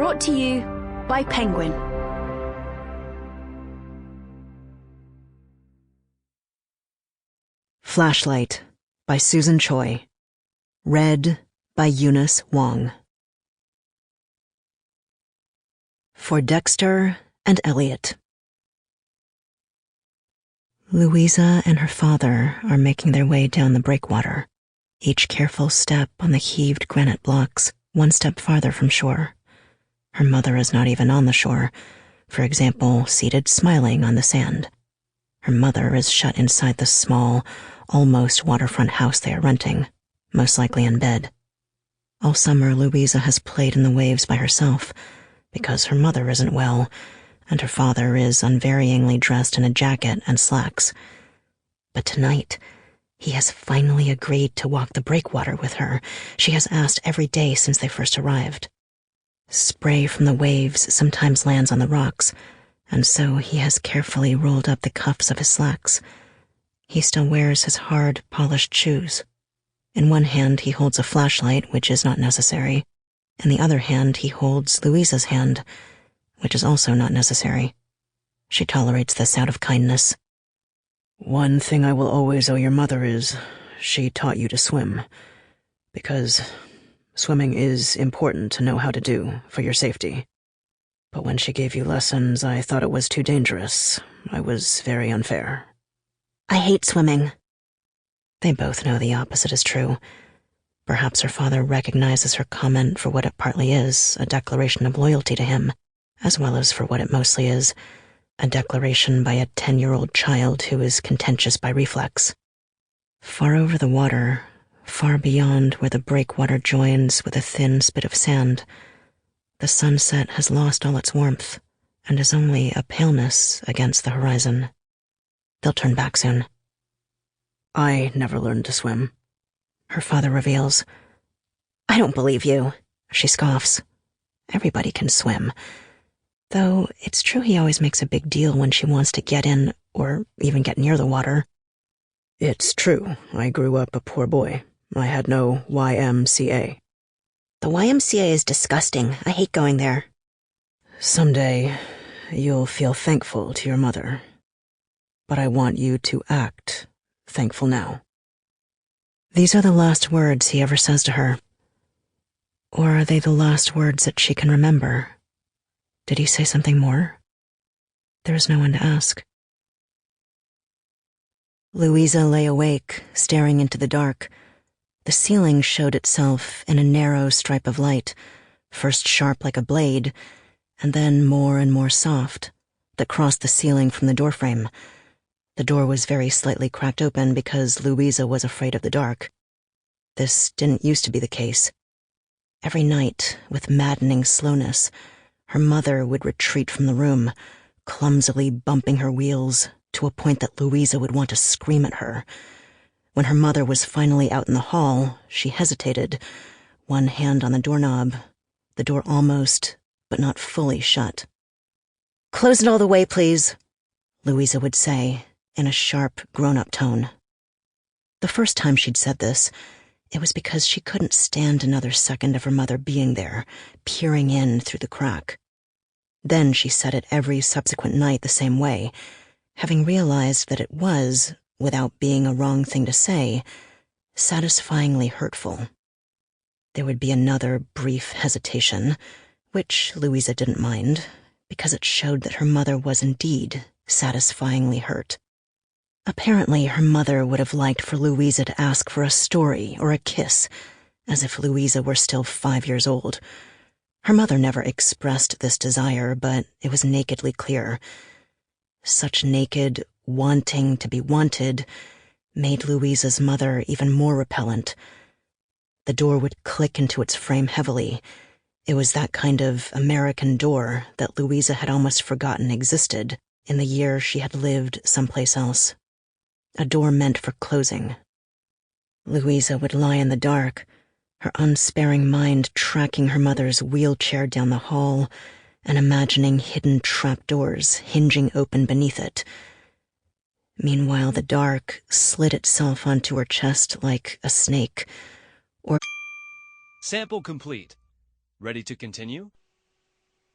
Brought to you by Penguin. Flashlight by Susan Choi. Read by Eunice Wong. For Dexter and Elliot. Louisa and her father are making their way down the breakwater, each careful step on the heaved granite blocks, one step farther from shore. Her mother is not even on the shore, for example, seated smiling on the sand. Her mother is shut inside the small, almost waterfront house they are renting, most likely in bed. All summer, Louisa has played in the waves by herself, because her mother isn't well, and her father is unvaryingly dressed in a jacket and slacks. But tonight, he has finally agreed to walk the breakwater with her. She has asked every day since they first arrived. Spray from the waves sometimes lands on the rocks, and so he has carefully rolled up the cuffs of his slacks. He still wears his hard, polished shoes. In one hand he holds a flashlight, which is not necessary. In the other hand he holds Louisa's hand, which is also not necessary. She tolerates this out of kindness. "One thing I will always owe your mother is, she taught you to swim, because swimming is important to know how to do for your safety. But when she gave you lessons, I thought it was too dangerous. I was very unfair." "I hate swimming." They both know the opposite is true. Perhaps her father recognizes her comment for what it partly is, a declaration of loyalty to him, as well as for what it mostly is, a declaration by a 10-year-old child who is contentious by reflex. Far over the water, far beyond where the breakwater joins with a thin spit of sand, the sunset has lost all its warmth and is only a paleness against the horizon. They'll turn back soon. "I never learned to swim," her father reveals. "I don't believe you," she scoffs. Everybody can swim. Though it's true he always makes a big deal when she wants to get in or even get near the water. "It's true. I grew up a poor boy. I had no YMCA. "The YMCA is disgusting. I hate going there." "Someday, you'll feel thankful to your mother. But I want you to act thankful now." These are the last words he ever says to her. Or are they the last words that she can remember? Did he say something more? There is no one to ask. Louisa lay awake, staring into the dark. The ceiling showed itself in a narrow stripe of light, first sharp like a blade, and then more and more soft, that crossed the ceiling from the doorframe. The door was very slightly cracked open because Louisa was afraid of the dark. This didn't used to be the case. Every night, with maddening slowness, her mother would retreat from the room, clumsily bumping her wheels to a point that Louisa would want to scream at her. When her mother was finally out in the hall, she hesitated, one hand on the doorknob, the door almost, but not fully shut. "Close it all the way, please," Louisa would say, in a sharp, grown-up tone. The first time she'd said this, it was because she couldn't stand another second of her mother being there, peering in through the crack. Then she said it every subsequent night the same way, having realized that it was, without being a wrong thing to say, satisfyingly hurtful. There would be another brief hesitation, which Louisa didn't mind, because it showed that her mother was indeed satisfyingly hurt. Apparently, her mother would have liked for Louisa to ask for a story or a kiss, as if Louisa were still 5 years old. Her mother never expressed this desire, but it was nakedly clear. Such naked, wanting to be wanted made Louisa's mother even more repellent. The door would click into its frame heavily. It was that kind of American door that Louisa had almost forgotten existed in the year she had lived someplace else. A door meant for closing. Louisa would lie in the dark, her unsparing mind tracking her mother's wheelchair down the hall and imagining hidden trapdoors hinging open beneath it. Meanwhile, the dark slid itself onto her chest like a snake, or... Sample complete. Ready to continue?